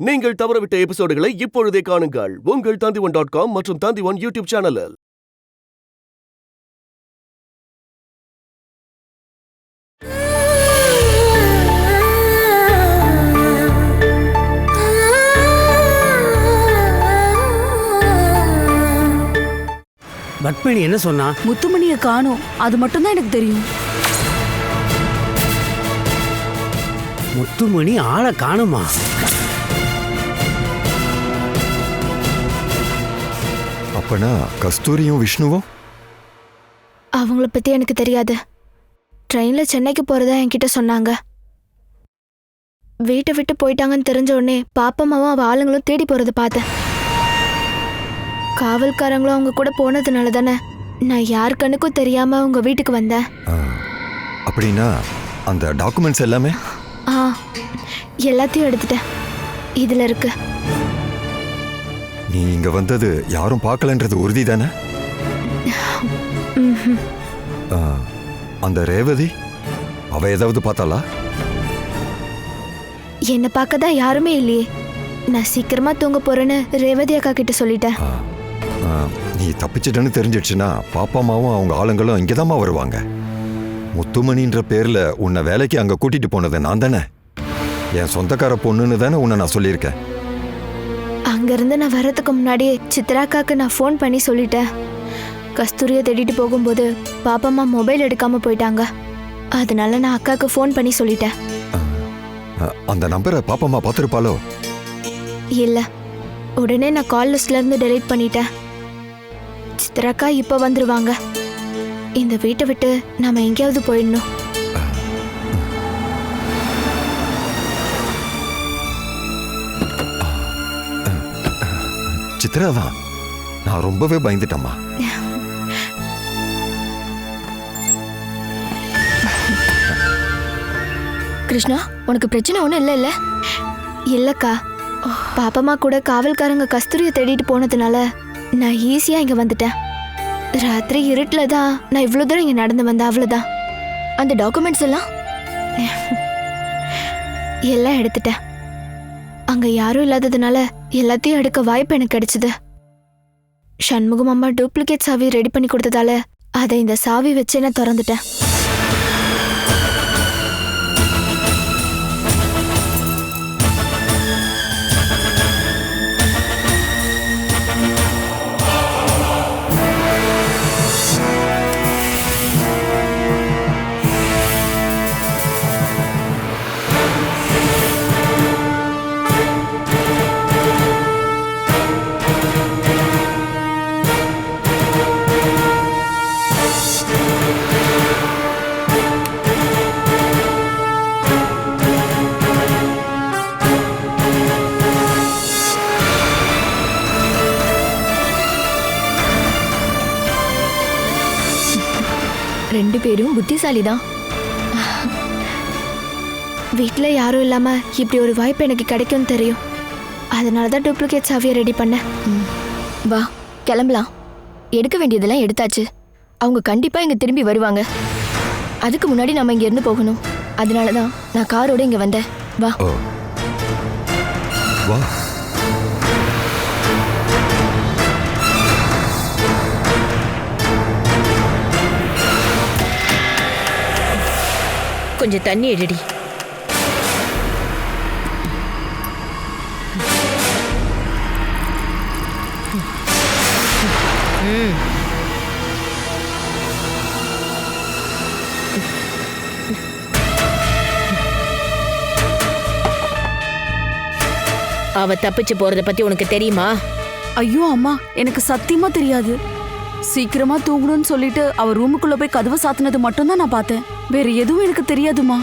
நீங்கள் தவறவிட்ட எபிசோடுகளை இப்பொழுதே காணுங்கள் உங்கள் Tandivan.com மற்றும் Tandivan யூடியூப் சேனலில். பத்மினி என்ன சொன்னா? முத்துமணியை காணோம், அது மட்டும்தான் எனக்கு தெரியும். முத்துமணி ஆளை காணுமா? அப்பனா கஸ்தூரியும் விஷ்ணுவும்? அவங்கள பத்தி எனக்கு தெரியாது. ட்ரெயின்ல சென்னைக்கு போறதா என்கிட்ட சொன்னாங்க. வீட்டை விட்டு போயிட்டாங்கன்னு தெரிஞ்ச உடனே பாப்பம்மாவும் அவ ஆளுங்களும் தேடி போறத பார்த்தேன். காவல்காரங்களும் அவங்க கூட போனதுனால தானே நான் யார் கண்ணுக்கும் தெரியாம உங்க வீட்டுக்கு வந்தேன். அப்படின்னா அந்த டாக்குமெண்ட்ஸ் எல்லாமே? எல்லாத்தையும் எடுத்துட்டேன். இதுல இருக்கு. நீ இங்க வந்தது யாரும் பார்க்கலன்றது உறுதி தானே? அந்த ரேவதி அவ ஏதாவது பார்த்தாளா? என்ன பார்க்க தான் யாருமே இல்லையே. நான் சீக்கிரமா தூங்க போறேன்னு ரேவதி அக்கா கிட்ட சொல்லிட்டேன். நீ தப்பிச்சிட்டன்னு தெரிஞ்சிடுச்சுன்னா பாப்பா அம்மாவும் அவங்க ஆளுங்களும் இங்கதாம்மா வருவாங்க. முத்துமணின்ற பேர்ல உன்னை வேலைக்கு அங்க கூட்டிட்டு போனது நான் தானே. என் சொந்தக்கார பொண்ணுன்னு தானே உன்னை நான் சொல்லியிருக்கேன். அங்கிருந்து நான் வர்றதுக்கு முன்னாடியே சித்ராக்காக்கு நான் ஃபோன் பண்ணி சொல்லிட்டேன். கஸ்தூரியை தேடிட்டு போகும்போது பாப்பம்மா மொபைல் எடுக்காம போயிட்டாங்க. அதனால நான் அக்காவுக்கு ஃபோன் பண்ணி சொல்லிட்டேன். அந்த நம்பரை பாப்பம்மா பார்த்துருப்பாளோ? இல்ல, உடனே நான் கால் லிஸ்ட்ல இருந்து டெலீட் பண்ணிட்டேன். சித்ராக்கா இப்ப வந்துருவாங்க. இந்த வீட்டை விட்டு நாம எங்கேயாவது போயிடணும். சித்ராதான், நான் ரொம்பவே பயந்துட்டேம்மா. கிருஷ்ணா, உனக்கு பிரச்சனை ஒன்றும் இல்லை இல்ல? இல்லக்கா, பாப்பம்மா கூட காவல்காரங்க கஸ்தூரியை தேடிட்டு போனதுனால நான் ஈஸியா இங்க வந்துட்டேன். ராத்திரி இருட்டுல தான் நான் இவ்வளோ தூரம் இங்க நடந்து வந்தேன், அவ்வளோதான். அந்த டாக்குமெண்ட்ஸ் எல்லாம் எடுத்துட்டேன். அங்க யாரும் இல்லாததுனால எல்லாத்தையும் எடுக்க வாய்ப்பு எனக்கு கிடைச்சது. சண்முகம் அம்மா டூப்ளிகேட் சாவி ரெடி பண்ணி கொடுத்ததால அதை இந்த சாவி வச்சு நான் திறந்துட்டேன். ரெண்டு பேரும் புத்திசாலி தான். வீட்டில் யாரும் இல்லாம இப்படி ஒரு வாய்ப்பு எனக்கு கிடைக்கும் தெரியும். அதனால தான் டூப்ளிகேட் சாவியை ரெடி பண்ணேன். வா கிளம்பலாம். எடுக்க வேண்டியதெல்லாம் எடுத்தாச்சு. அவங்க கண்டிப்பா இங்க திரும்பி வருவாங்க. அதுக்கு முன்னாடி நம்ம இங்க இருந்து போகணும். அதனால தான் நான் காரோட இங்க வந்தேன். வா வா. கொஞ்சம் தண்ணி எடுடி. அவ தப்பிச்சு போறத பத்தி உனக்கு தெரியுமா? ஐயோ அம்மா, எனக்கு சத்தியமா தெரியாது. சீக்கிரமா தூங்கணும்னு சொல்லிட்டு அவ ரூமுக்குள்ள போய் கதவை சாத்தினது மட்டும்தான் நான் பார்த்தேன். வேற எதுவும் எனக்கு தெரியாதுமா.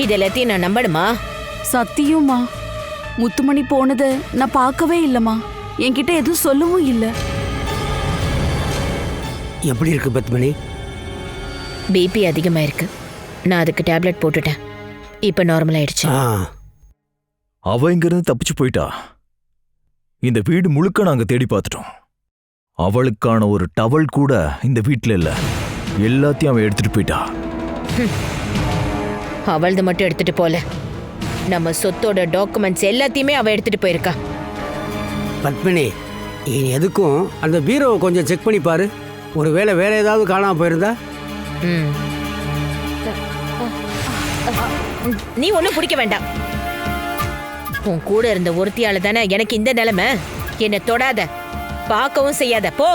இதெல்லாத்தையும் நான் நம்பணுமா? சத்தியமா, முத்துமணி போனதை நான் பார்க்கவே இல்லம்மா. என்கிட்ட எதுவும் சொல்லவும் இல்லை. எப்படி இருக்கு பத்மினி? பிபி அதிகமா இருக்கு. நான் அதுக்கு டேப்லெட் போட்டுட்டேன். இப்ப நார்மல் ஆயிடுச்சு. அவ இங்கிருந்து தப்பிச்சு போயிட்டா. இந்த வீடு முழுக்க நாங்க தேடி பார்த்துட்டோம். அவளுக்கான ஒரு டவல் கூட இந்த வீட்டுல இல்ல. எல்லாத்தையும் அவ எடுத்துட்டு போயிட்டா. அவளது மட்டும் எடுத்துட்டு போல. நம்ம சொத்தோட டாக்குமெண்ட்ஸ் எல்லாத்தையுமே அவ எடுத்துட்டு போயிருக்கா. பத்மினி, இனி எதுக்கும் அந்த பீரோவை கொஞ்சம் செக் பண்ணி பாரு. ஒருவேளை வேற ஏதாவது காணாம போயிருந்தா? ம். நீ ஒண்ணும் பிடிக்க வேண்டாம். உன் கூட இருந்த ஒருத்தியால தானே எனக்கு இந்த நிலைமை. என்ன தொடாத, பார்க்கவும் செய்யாத, போ.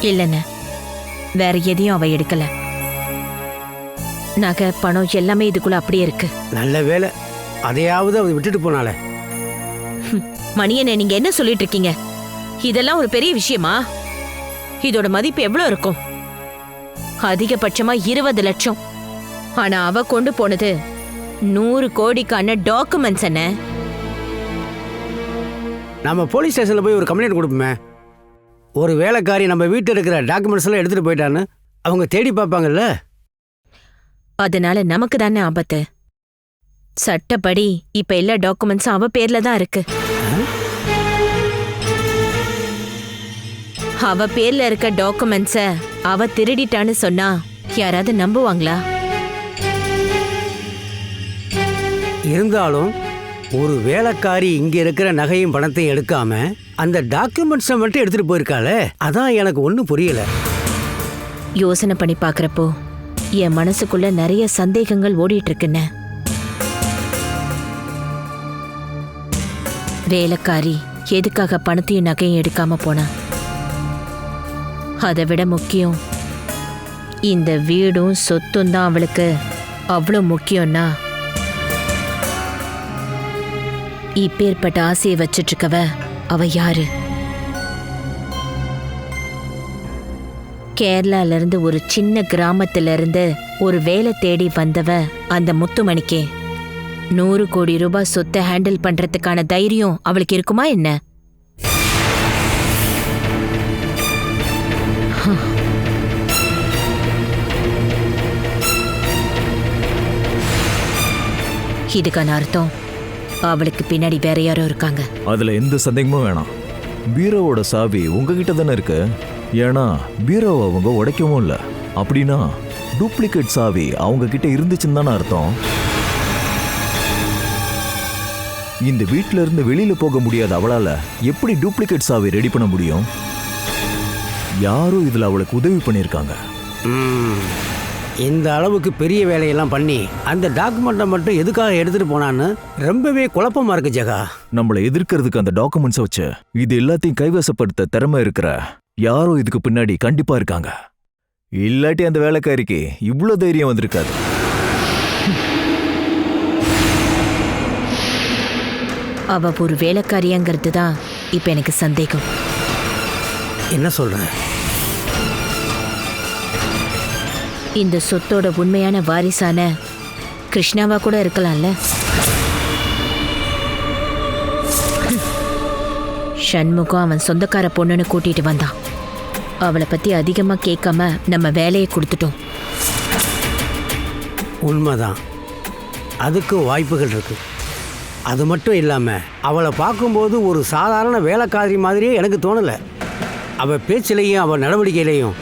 இல்லைன்னு வேற எதையும் அவ எடுக்கல. நகை பணம் எல்லாமே இதுக்குள்ள அப்படியே இருக்கு. நல்ல வேலை, அதையாவது அவ விட்டுட்டு போனால. மணியனை, நீங்க என்ன சொல்லிட்டு இருக்கீங்க? இதெல்லாம் ஒரு பெரிய விஷயமா? இதோட மதிப்பு எவ்வளவு இருக்கும்? அதிகபட்சமா 20 லட்சம். ஆனா அவ கொண்டு போனது 100 கோடிக்கான டாக்குமெண்ட்ஸ். என்ன? நம்ம போலீஸ் ஸ்டேஷன்ல போய் ஒரு கம்ப்ளைண்ட் கொடுப்போமே. ஒரு வேலைக்காரி நம்ம வீட்டில் இருக்கிற டாக்குமெண்ட்ஸ் எல்லாம் எடுத்துட்டு போயிட்டான்னு அவங்க தேடி பார்ப்பாங்கல்ல. அதனால நமக்கு தானே ஆபத்து. சட்டப்படி இப்ப எல்லா டாக்குமெண்ட்ஸும் அவ பேர்ல தான் இருக்கு. அவ பேர்ல இருக்க டாக்குமெண்ட்ஸ அவ திருடிட்டான்னு சொன்னா யாராவது நம்புவாங்களா? இருந்தாலும் ஒரு வேலைக்காரி இங்க இருக்கிற நகையும் பணத்தையும் எடுக்காம அந்த டாக்குமெண்ட்ஸை மட்டும் எடுத்துட்டு போயிருக்காளே, அதான் எனக்கு ஒன்றும் புரியல. யோசனை பண்ணி பாக்குறப்போ என் மனசுக்குள்ள நிறைய சந்தேகங்கள் ஓடிட்டு இருக்குன்னு. வேலைக்காரி எதுக்காக பணத்தையும் நகையும் எடுக்காம போனா? அதை விட முக்கியம், இந்த வீடும் சொத்தும் தான் அவளுக்கு அவ்வளோ முக்கியம்னா, இப்பேற்பட்ட ஆசையை வச்சிட்டு இருக்கவ அவ யாரு? கேரளால இருந்து ஒரு சின்ன கிராமத்துல இருந்து ஒரு வேலை தேடி வந்தவ அந்த முத்துமணிக்கே 100 கோடி ரூபாய் சொத்தை ஹேண்டில் பண்றதுக்கான தைரியம் அவளுக்கு இருக்குமா என்ன? இதுக்கான அர்த்தம் அவளுக்கு பின்னாடி வேற யாரோ இருக்காங்க. அதுல எந்த சந்தேகமும் வேணாம். பீரோவோட சாவி உங்ககிட்ட தானே இருக்கு. ஏன்னா பீரோவை அவங்க உடைக்கவும் இல்லை. அப்படின்னா டூப்ளிகேட் சாவி அவங்க கிட்ட இருந்துச்சுன்னு தானே அர்த்தம். இந்த வீட்டில இருந்து வெளியில போக முடியாத அவளால எப்படி டூப்ளிகேட் சாவி ரெடி பண்ண முடியும்? யாரோ இதுல அவளுக்கு உதவி பண்ணியிருக்காங்க. இந்த அளவுக்கு பெரிய வேலையெல்லாம் பண்ணி அந்த டாக்குமெண்ட்டை மட்டும் எதுக்காக எடுத்துட்டு போனான்னு ரொம்பவே குழப்பமா இருக்கு ஜெகா. நம்மளை எதிர்க்கிறதுக்கு அந்த டாக்குமெண்ட்ஸை வச்சு இது எல்லாத்தையும் கைவசப்படுத்த திறமை இருக்கிற யாரோ இதுக்கு பின்னாடி கண்டிப்பா இருக்காங்க. இல்லாட்டி அந்த வேலைக்காரிக்கு இவ்வளோ தைரியம் வந்திருக்காது. அவ ஒரு வேலைக்காரியாங்கிறது தான் இப்ப எனக்கு சந்தேகம். என்ன சொல்ற? இந்த சொத்தோட உண்மையான வாரிசான கிருஷ்ணாவா கூட இருக்கலாம்ல. சண்முகம் அவன் சொந்தக்கார பொண்ணுன்னு கூட்டிட்டு வந்தான். அவளை பத்தி அதிகமா கேட்காம நம்ம வேலையை கொடுத்துட்டோம். உண்மைதான், அதுக்கும் வாய்ப்புகள் இருக்கு. அது மட்டும் இல்லாம அவளை பார்க்கும்போது ஒரு சாதாரண வேலைக்காரி மாதிரியே எனக்கு தோணலை. அவள் பேச்சிலையும் அவள் நடவடிக்கையிலையும்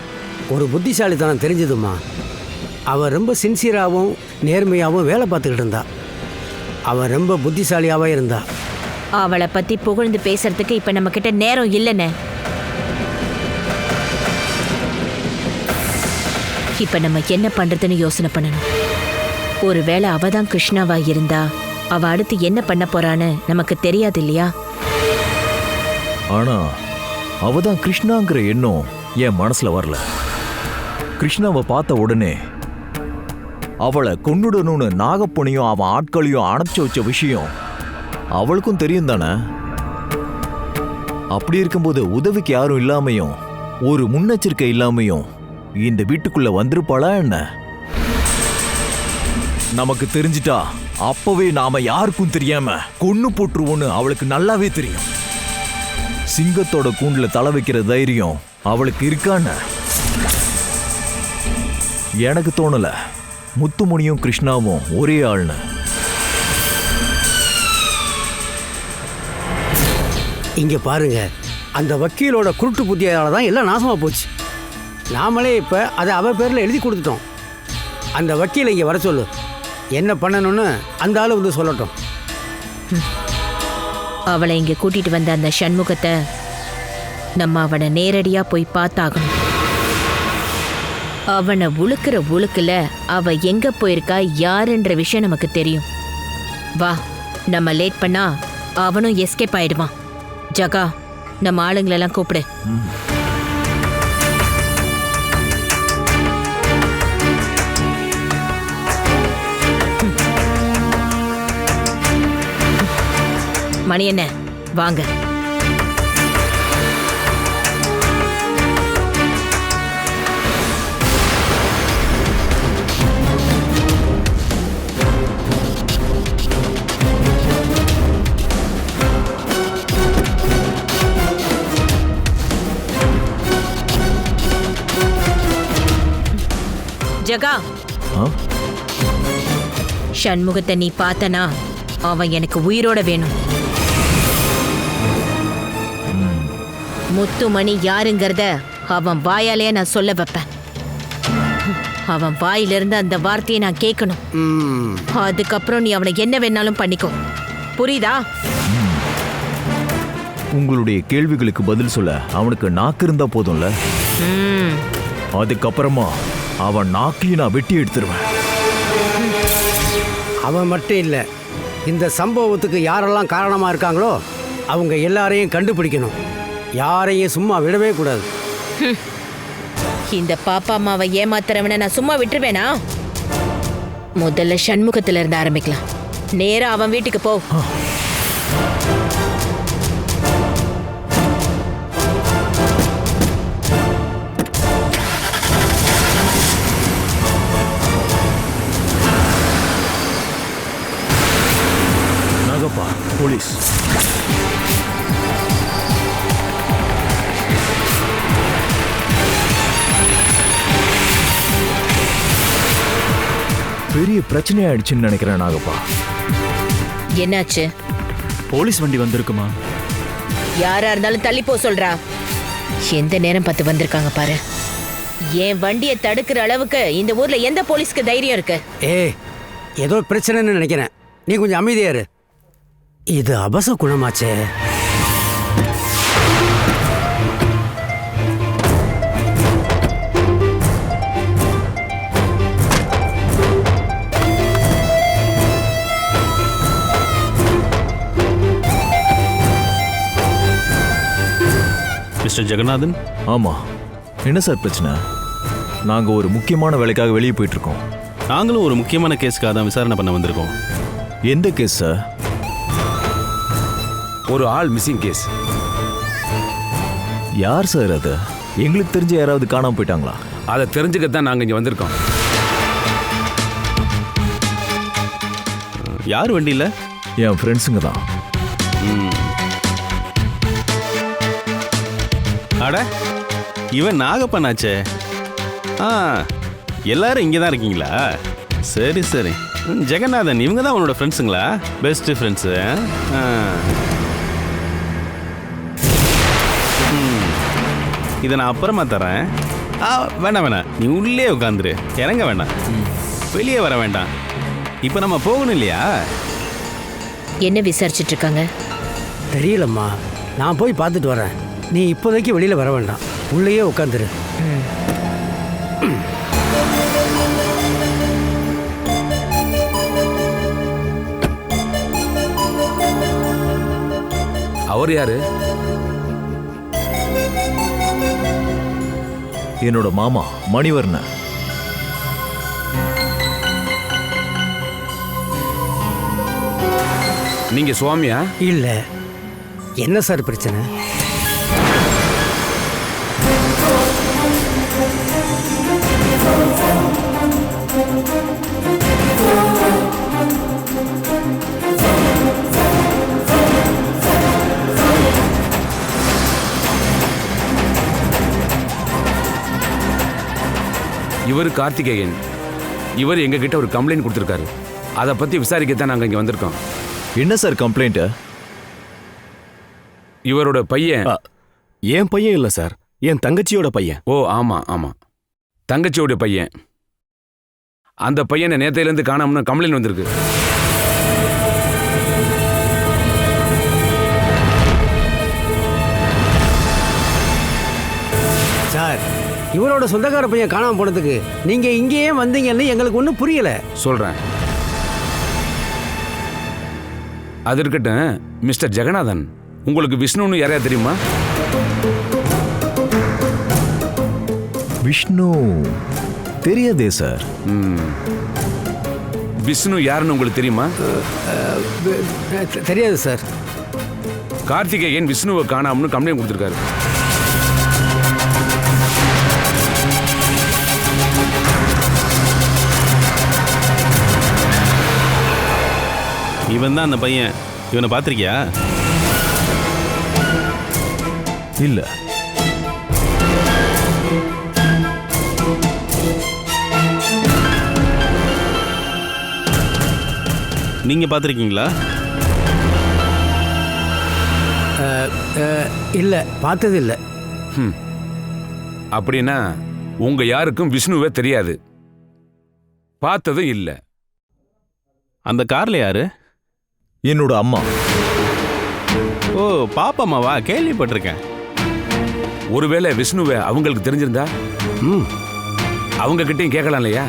ஒரு புத்திசாலித்தனம் தெரிஞ்சதுமா. அவள் ரொம்ப சின்சியராகவும் நேர்மையாகவும் வேலை பார்த்துக்கிட்டு இருந்தா. அவள் ரொம்ப புத்திசாலியாகவே இருந்தா. அவளை பத்தி புகழ்ந்து பேசுறதுக்கு இப்ப நம்ம கிட்ட நேரம் இல்லைன்னு. இப்ப நம்ம என்ன பண்றதுன்னு யோசனை பண்ணணும். ஒருவேளை அவதான் கிருஷ்ணாவா இருந்தா அவ அடுத்து என்ன பண்ண போறான்னு நமக்கு தெரியாது இல்லையா? ஆனா அவதான் கிருஷ்ணாங்கிற எண்ணம் என் மனசுல வரல. கிருஷ்ணாவை பார்த்த உடனே அவளை கொன்னுடணும்னு நாகப்பனையும் அவன் ஆட்களையும் அணைச்சு வச்ச விஷயம் அவளுக்கும் தெரியும் தானே. அப்படி இருக்கும்போது உதவிக்கு யாரும் இல்லாமையும் ஒரு முன்னெச்சரிக்கை இல்லாமையும் இந்த வீட்டுக்குள்ள வந்திருப்பாளா என்ன? நமக்கு தெரிஞ்சிட்டா அப்பவே நாம யாருக்கும் தெரியாம கொன்னு போட்டுருவோன்னு அவளுக்கு நல்லாவே தெரியும். சிங்கத்தோட கூண்டுல தலை வைக்கிற தைரியம் அவளுக்கு இருக்கான்னு எனக்கு தோணல. முத்துமணியும் கிருஷ்ணாவும் ஒரே ஆள்னு. இங்க பாருங்க, அந்த வக்கீலோட குருட்டு புத்தியால தான் எல்லாம் நாசமா போச்சு. நாமளே இப்ப அதை அவ பேர்ல எழுதி கொடுத்துட்டோம். அந்த வக்கீலை இங்க வர சொல்லு, என்ன பண்ணணும்னு அந்த ஆளு வந்து சொல்லட்டும். அவளை இங்க கூட்டிட்டு வந்த அந்த சண்முகத்தை நம்ம அவனை நேரடியா போய் பார்த்தாகணும். அவனை உழுக்கிற உழுக்குல அவ எங்க போயிருக்கா யாருன்ற விஷயம் நமக்கு தெரியும். வா, நம்ம லேட் பண்ணா அவனும் எஸ்கேப் ஆயிடுவான். ஜகா, நம்ம ஆளுங்களெல்லாம் கூப்பிடு. மணி என்ன, வாங்க. ஜகா, சண்முகத்தை நீ பார்த்தனா அவன் எனக்கு உயிரோட வேணும். முத்துமணி யாருங்கிறத அவன் வாயாலே நான் சொல்ல வைப்பேன். அவன் வாயிலிருந்து அந்த வார்த்தையை நான் கேட்கணும். அதுக்கப்புறம் நீ அவனை என்ன வேணாலும் பண்ணிக்கோ, புரியுதா? உங்களுடைய கேள்விகளுக்கு பதில் சொல்ல அவனுக்கு நாக்கு இருந்தா போதும்ல. அதுக்கப்புறமா அவன் நாக்கையும் நான் வெட்டி எடுத்துருவேன். அவன் மட்டும் இல்லை, இந்த சம்பவத்துக்கு யாரெல்லாம் காரணமா இருக்காங்களோ அவங்க எல்லாரையும் கண்டுபிடிக்கணும். யாரையும் சும்மா விடவே கூடாது. இந்த பாப்பா அம்மாவை ஏமாத்துறவனை நான் சும்மா விட்டுருவேனா? முதல்ல சண்முகத்துல இருந்து ஆரம்பிக்கலாம். நேரா அவன் வீட்டுக்கு போ. நாகப்பா, போலீஸ். பெரிய பிரச்சனை ஆயிடுச்சுன்னு நினைக்கிறேன் நாகப்பா. என்னாச்சு? போலீஸ் வண்டி வந்திருக்குமா? யாரா இருந்தாலும் தள்ளி போ சொல்றா. எந்த நேரம் பார்த்து வந்திருக்காங்க பாரு. என் வண்டியை தடுக்கிற அளவுக்கு இந்த ஊர்ல எந்த போலீஸ்க்கு தைரியம் இருக்கு? ஏதோ பிரச்சனைன்னு நினைக்கிறேன், நீ கொஞ்சம் அமைதியா இரு. இது அபச குணமாச்சே. மிஸ்டர் ஜெகநாதன். ஆமா, என்ன சார் பிரச்சனை? நாங்க ஒரு முக்கியமான வேலைக்காக வெளியே போயிட்டு இருக்கோம். நாங்களும் ஒரு முக்கியமான கேஸுக்காக தான் விசாரணை பண்ண வந்திருக்கோம். எந்த கேஸ் சார்? ஒரு ஆள் மிஸ்ஸிங் கேஸ். யார் சார் அது? எங்களுக்கு தெரிஞ்ச யாராவது காணாம போயிட்டாங்களா? அதை தெரிஞ்சுக்கத்தான் நாங்கள் இங்கே வந்திருக்கோம். யார் வண்டியில்? என் ஃப்ரெண்ட்ஸுங்க தான். அட, இவன் நாகப்பனாச்சே. எல்லாரும் இங்கே தான் இருக்கீங்களா? சரி சரி. ஜெகநாதன், இவங்க தான் உன்னோட ஃப்ரெண்ட்ஸுங்களா? Best friends. இதை நான் அப்புறமா தரேன். வேண்டாம் வேணாம், நீ உள்ளே உட்காந்துரு, இறங்க வேண்டாம், வெளியே வர வேண்டாம். இப்போ நம்ம போகணும் இல்லையா? என்ன விசாரிச்சுட்டு இருக்காங்க? தெரியலம்மா, நான் போய் பார்த்துட்டு வரேன். நீ இப்போதைக்கு வெளியில் வர வேண்டாம், உள்ளேயே உட்காந்துரு. அவர் யாரு? என்னோட மாமா மணிவர்ணன். நீங்க சுவாமியா? இல்ல. என்ன சார் பிரச்சனை? இவர் கார்த்திகேயன். இவர் எங்ககிட்ட ஒரு கம்ப்ளைண்ட் கொடுத்துருக்காரு. அதை பற்றி விசாரிக்கத்தான் நாங்கள் இங்கே வந்திருக்கோம். என்ன சார் கம்ப்ளைண்ட்? இவரோட பையன். என் பையன் இல்லை சார், என் தங்கச்சியோட பையன். ஓ ஆமாம் ஆமாம், தங்கச்சியோட பையன். அந்த பையனை நேத்தையிலேருந்து காணாமன்னு கம்ப்ளைண்ட் வந்திருக்கு. சார், இவரோட சொந்தக்கார பையன் காணாமல் போனதுக்கு நீங்கள் இங்கேயே வந்தீங்கன்னு எங்களுக்கு ஒன்றும் புரியலை. சொல்கிறேன். அது இருக்கட்டும் மிஸ்டர் ஜெகநாதன், உங்களுக்கு விஷ்ணுன்னு யாரையா தெரியுமா? விஷ்ணு தெரியாதே சார். விஷ்ணு யாருன்னு உங்களுக்கு தெரியுமா? தெரியாது சார். கார்த்திகேயன் விஷ்ணுவை காணாமன்னு கம்ப்ளைண்ட் கொடுத்துருக்காரு. இவன் தான் அந்த பையன். இவனை பார்த்திருக்கியா? இல்ல. நீங்க பார்த்திருக்கீங்களா? இல்லை, பார்த்தது இல்லை. அப்படின்னா உங்க யாருக்கும் விஷ்ணுவே தெரியாது, பார்த்ததும் இல்லை. அந்த கார்ல யாரு? என்னோட அம்மா. ஓ, பாப்பாமாவா? கேள்விப்பட்டிருக்கேன். ஒருவேளை விஷ்ணுவை அவங்களுக்கு தெரிஞ்சிருந்தா அவங்க கிட்டையும் கேட்கலாம் இல்லையா?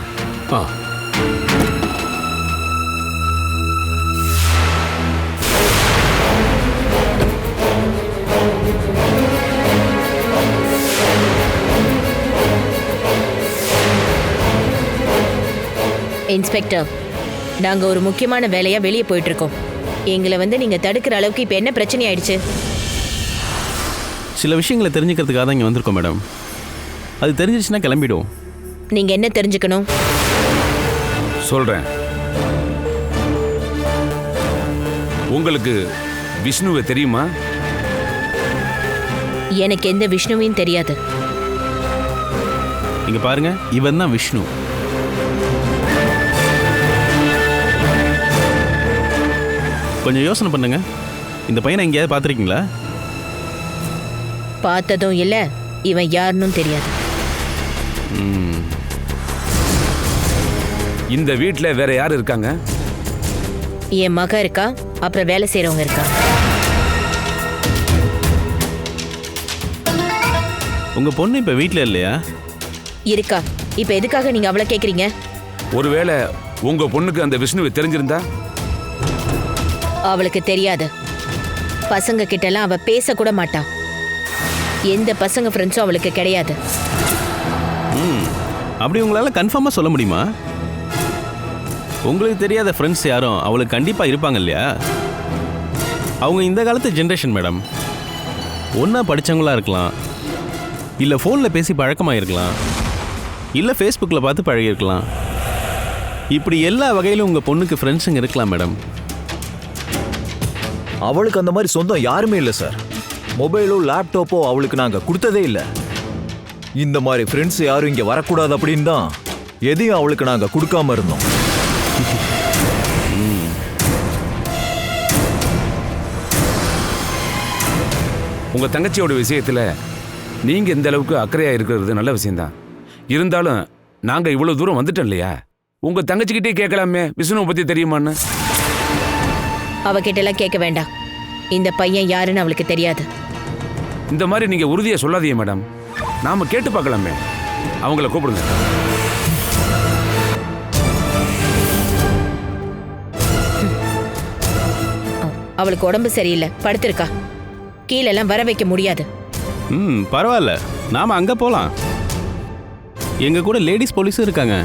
இன்ஸ்பெக்டர், நாங்க ஒரு முக்கியமான வேலையா வெளியே போயிட்டு இருக்கோம். எங்களை நீங்க தடுக்கிற அளவுக்கு இப்ப என்ன பிரச்சனை ஆயிடுச்சு? சில விஷயங்களை தெரிஞ்சுக்கிறதுக்காக தான் இங்கே வந்திருக்கோம் மேடம். அது தெரிஞ்சிச்சுன்னா கிளம்பிடுவோம். நீங்க என்ன தெரிஞ்சுக்கணும்? சொல்றேன். உங்களுக்கு விஷ்ணுவை தெரியுமா? எனக்கு எந்த விஷ்ணுவையும் தெரியாது. இங்க பாருங்க, இவன் தான் விஷ்ணு. கொஞ்சம் யோசனை பண்ணுங்க. இந்த பையனை எங்கேயாவது பார்த்துருக்கீங்களா? பார்த்ததும் இல்லை, இவன் யாருன்னு தெரியாது. இந்த வீட்டில் வேற யார் இருக்காங்க? என் மக இருக்கா, அப்புறம் வேலை செய்யறவங்க இருக்கா. உங்க பொண்ணு இப்ப வீட்டில் இல்லையா? இருக்கா. இப்ப எதுக்காக நீங்க அவளை கேக்குறீங்க? ஒருவேளை உங்க பொண்ணுக்கு அந்த விஷ்ணுவை தெரிஞ்சிருந்தா? அவளுக்கு தெரியாது. பசங்க கிட்ட எல்லாம் அவ பேசக்கூட மாட்டா. எந்த பசங்க ஃப்ரெண்ட்ஸும் அவளுக்கு கிடையாது. அப்படி உங்களால கன்ஃபார்மா சொல்ல முடியுமா? உங்களுக்கு தெரியாத ஃப்ரெண்ட்ஸ் யாரும் அவளுக்கு கண்டிப்பா இருப்பாங்க இல்லையா? அவங்க இந்த காலத்து ஜென்ரேஷன் மேடம். ஒன்றா படித்தவங்களா இருக்கலாம், இல்லை ஃபோனில் பேசி பழக்கமாக இருக்கலாம், இல்லை ஃபேஸ்புக்கில் பார்த்து பழகிருக்கலாம். இப்படி எல்லா வகையிலும் உங்கள் பொண்ணுக்கு ஃப்ரெண்ட்ஸுங்க இருக்கலாம் மேடம். அவளுக்கு அந்த மாதிரி சொந்தம் யாருமே இல்லை சார். மொபைலோ லேப்டாப்போ அவளுக்கு நாங்க கொடுத்ததே இல்லை. இந்த மாதிரி ஃப்ரெண்ட்ஸ் யாரும் இங்க வரக்கூடாது அப்படின்னு தான் எதையும் அவளுக்கு நாங்க கொடுக்காம இருந்தோம். உங்க தங்கச்சியோட விஷயத்துல நீங்க இந்த அளவுக்கு அக்கறையா இருக்கிறது நல்ல விஷயம்தான். இருந்தாலும் நாங்க இவ்வளவு தூரம் வந்துட்டோம் இல்லையா? உங்க தங்கச்சிக்கிட்டே கேட்கலாமே விஷ்ணுவை பத்தி தெரியுமான்னு. அவகிட்ட எல்லாம் கேட்க வேண்டாம். இந்த பையன் யாருன்னு அவளுக்கு தெரியாது. இந்த மாதிரி நீங்க உறுதியா சொல்லாதீங்க மேடம். நாம கேட்டு பார்க்கலாமே. அவங்கள கூப்பிடுங்க. அவளுக்கு உடம்பு சரியில்லை, படுத்திருக்கா. கீழெல்லாம் வர வைக்க முடியாது. பரவாயில்ல, நாம அங்க போலாம். எங்க கூட லேடிஸ் போலீஸும் இருக்காங்க.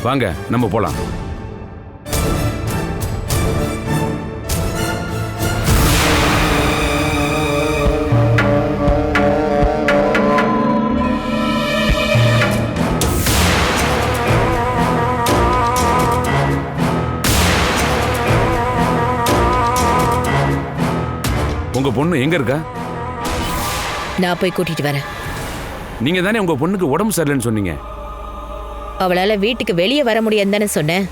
வாங்க நம்ம போலாம். உங்க பொண்ணு எங்க இருக்கா? நான் போய் கூட்டிட்டு வரேன். நீங்க தானே உங்க பொண்ணுக்கு உடம்பு சரியில்லைன்னு சொன்னீங்க. அவளால வீட்டுக்கு வெளியே வர முடியாதுன்னு தானே சொன்னேன்.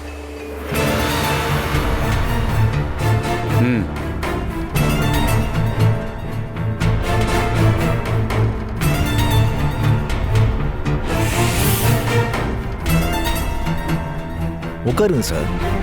ம். உட்காருங்க சார்.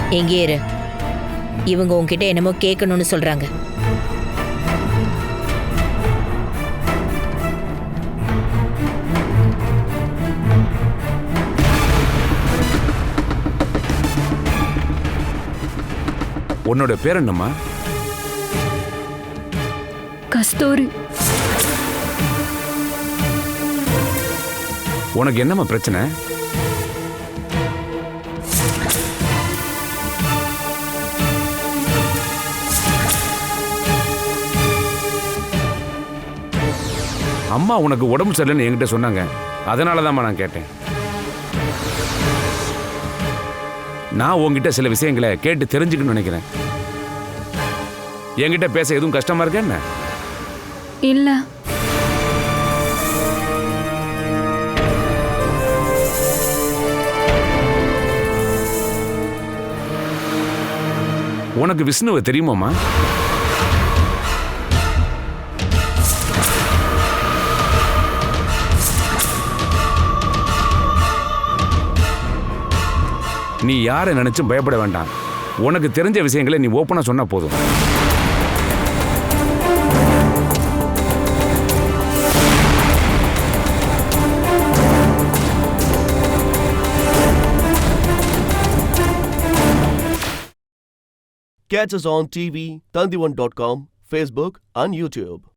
எங்கே இரு. இவங்க உன்கிட்ட என்னமோ கேட்கணும்னு சொல்றாங்க. உன்னோட பேர் என்னம்மா? கஸ்தூரி. உனக்கு என்னம்மா பிரச்சனை? அம்மா உனக்கு உடம்பு சரியில்லைன்னு என்கிட்ட சொன்னாங்க. அதனால தான்மா நான் கேட்டேன். நான் உங்ககிட்ட சில விஷயங்களை கேட்டு தெரிஞ்சுக்கணும்னு நினைக்கிறேன். என்கிட்ட பேச எதுவும் கஷ்டமா இருக்கா என்ன? இல்ல. உனக்கு விஷ்ணுவை தெரியுமாம்மா? நீ யாரை நினைச்சும் பயப்பட வேண்டாம். உனக்கு தெரிஞ்ச விஷயங்களை நீ ஓப்பனா சொன்னா போதும். Catch us on TV, Tandivan.com, Facebook and YouTube.